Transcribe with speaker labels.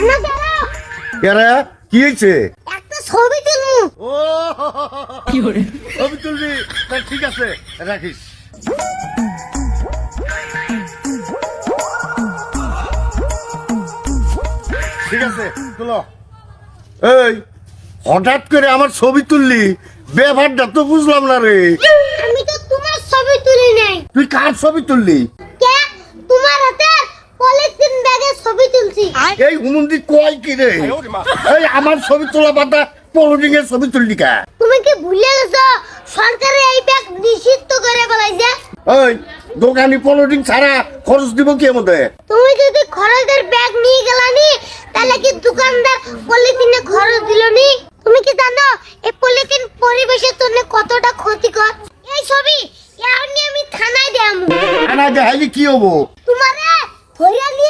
Speaker 1: না দাঁড়াও,
Speaker 2: কেরে কি হয়েছে?
Speaker 1: একটা ছবি তুলবো।
Speaker 2: ও কি করে ছবি তুলবি? তা ঠিক আছে, রাখিস। ঠিক আছে তুলো। এই হঠাৎ করে আমার ছবি তুললি, ব্যাপারটা তো বুঝলাম না রে।
Speaker 1: আমি তো তোমার ছবি তুলি নাই।
Speaker 2: তুই কার ছবি তুললি?
Speaker 1: কে? তোমার হাতে পলিথিন ব্যাগে ছবি তুলছি।
Speaker 2: এই হুমুন্দি কয় কি রে? এই আমার ছবি তোলা বাদা পলিথিন এর ছবি তুললি কা?
Speaker 1: তুমি কি ভুলে গেছো সরকারে এই ব্যাগ নিষিদ্ধ করে বলাইছে?
Speaker 2: ওই দোকানি পলিথিন ছাড়া খরচ দিব কি মধ্যে?
Speaker 1: তুমি যদি খরচের ব্যাগ নিয়ে গেলানি তাহলে কি দোকানদার পলিথিনে খরচ দিলনি? তুমি কি জানো এই পলিথিন পরিবেশের জন্য কতটা ক্ষতিকর? এই ছবি এমনি আমি থানায় দেবো।
Speaker 2: আনা দেখাইলি কি হবো?
Speaker 1: তোমারে ধরে নিয়ে